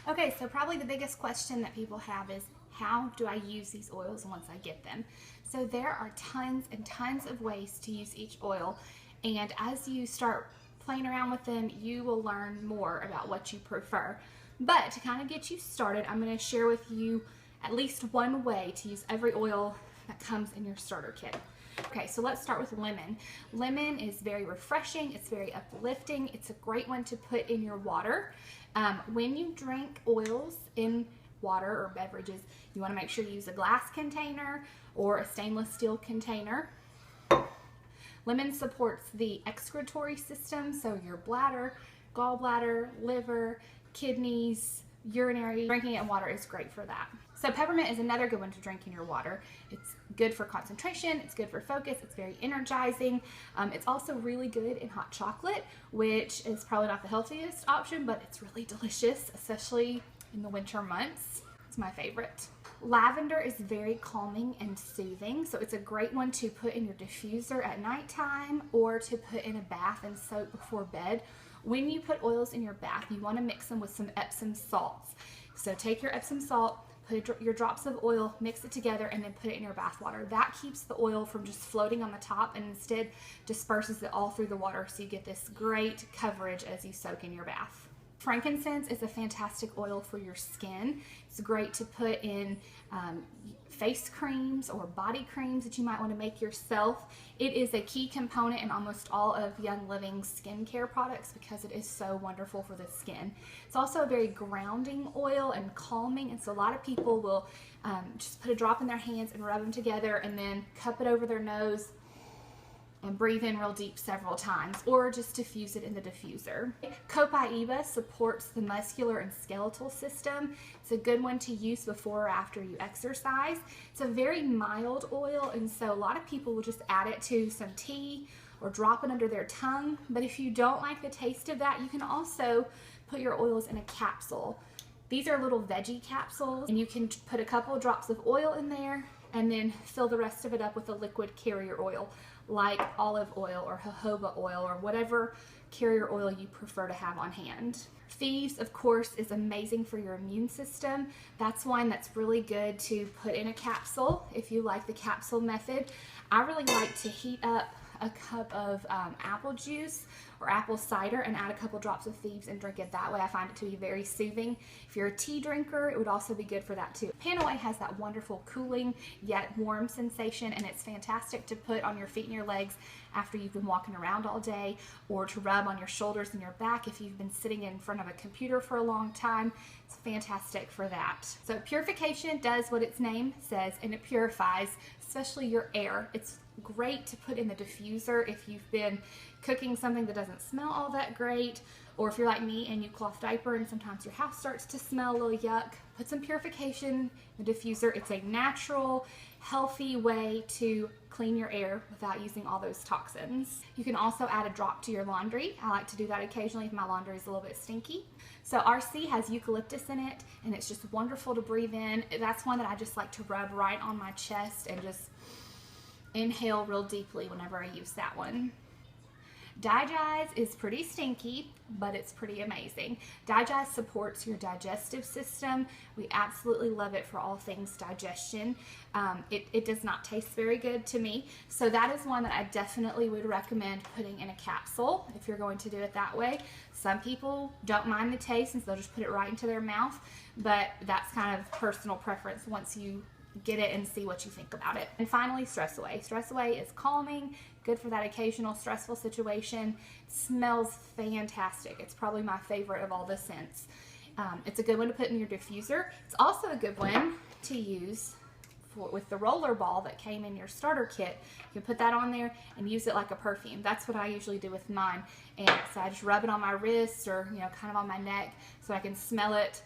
Okay, so probably the biggest question that people have is, how do I use these oils once I get them? So there are tons and tons of ways to use each oil, and as you start playing around with them, you will learn more about what you prefer. But to kind of get you started, I'm going to share with you at least one way to use every oil that comes in your starter kit. Okay, so let's start with lemon. Lemon is very refreshing, it's very uplifting, it's a great one to put in your water. When you drink oils in water or beverages, you want to make sure you use a glass container or a stainless steel container. Lemon supports the excretory system, so your bladder, gallbladder, liver, kidneys, urinary. Drinking it in water is great for that. So peppermint is another good one to drink in your water. It's good for concentration, it's good for focus, it's very energizing. It's also really good in hot chocolate, which is probably not the healthiest option, but it's really delicious, especially in the winter months. It's my favorite. Lavender is very calming and soothing, so it's a great one to put in your diffuser at nighttime or to put in a bath and soak before bed. When you put oils in your bath, you want to mix them with some Epsom salts. So take your Epsom salt, put your drops of oil, mix it together, and then put it in your bath water. That keeps the oil from just floating on the top and instead disperses it all through the water, so you get this great coverage as you soak in your bath. Frankincense is a fantastic oil for your skin. It's great to put in face creams or body creams that you might want to make yourself. It is a key component in almost all of Young Living's skincare products because it is so wonderful for the skin. It's also a very grounding oil and calming, and so a lot of people will just put a drop in their hands and rub them together and then cup it over their nose and breathe in real deep several times, or just diffuse it in the diffuser. Copaiba supports the muscular and skeletal system. It's a good one to use before or after you exercise. It's a very mild oil, and so a lot of people will just add it to some tea or drop it under their tongue. But if you don't like the taste of that, you can also put your oils in a capsule. These are little veggie capsules, and you can put a couple of drops of oil in there and then fill the rest of it up with a liquid carrier oil like olive oil or jojoba oil or whatever carrier oil you prefer to have on hand. Thieves, of course, is amazing for your immune system. That's one that's really good to put in a capsule if you like the capsule method. I really like to heat up a cup of apple juice or apple cider and add a couple drops of Thieves and drink it that way. I find it to be very soothing. If you're a tea drinker, it would also be good for that too. Panaway has that wonderful cooling yet warm sensation, and it's fantastic to put on your feet and your legs after you've been walking around all day, or to rub on your shoulders and your back if you've been sitting in front of a computer for a long time. It's fantastic for that. So purification does what its name says, and it purifies, especially your air. It's great to put in the diffuser if you've been cooking something that doesn't smell all that great, or if you're like me and you cloth diaper and sometimes your house starts to smell a little yuck. Put some purification in the diffuser. It's a natural, healthy way to clean your air without using all those toxins. You can also add a drop to your laundry. I like to do that occasionally if my laundry is a little bit stinky. So RC has eucalyptus in it, and it's just wonderful to breathe in. That's one that I just like to rub right on my chest and just inhale real deeply whenever I use that one. Digest is pretty stinky, but it's pretty amazing. Digest supports your digestive system. We absolutely love it for all things digestion. It does not taste very good to me, so that is one that I definitely would recommend putting in a capsule if you're going to do it that way. Some people don't mind the taste and so they'll just put it right into their mouth, but that's kind of personal preference once you get it and see what you think about it. And finally, Stress Away. Stress Away is calming, good for that occasional stressful situation. It smells fantastic. It's probably my favorite of all the scents. It's a good one to put in your diffuser. It's also a good one to use with the roller ball that came in your starter kit. You can put that on there and use it like a perfume. That's what I usually do with mine. And so I just rub it on my wrists or kind of on my neck so I can smell it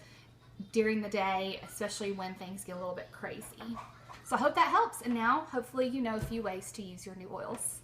during the day, especially when things get a little bit crazy. So I hope that helps, and now hopefully you know a few ways to use your new oils.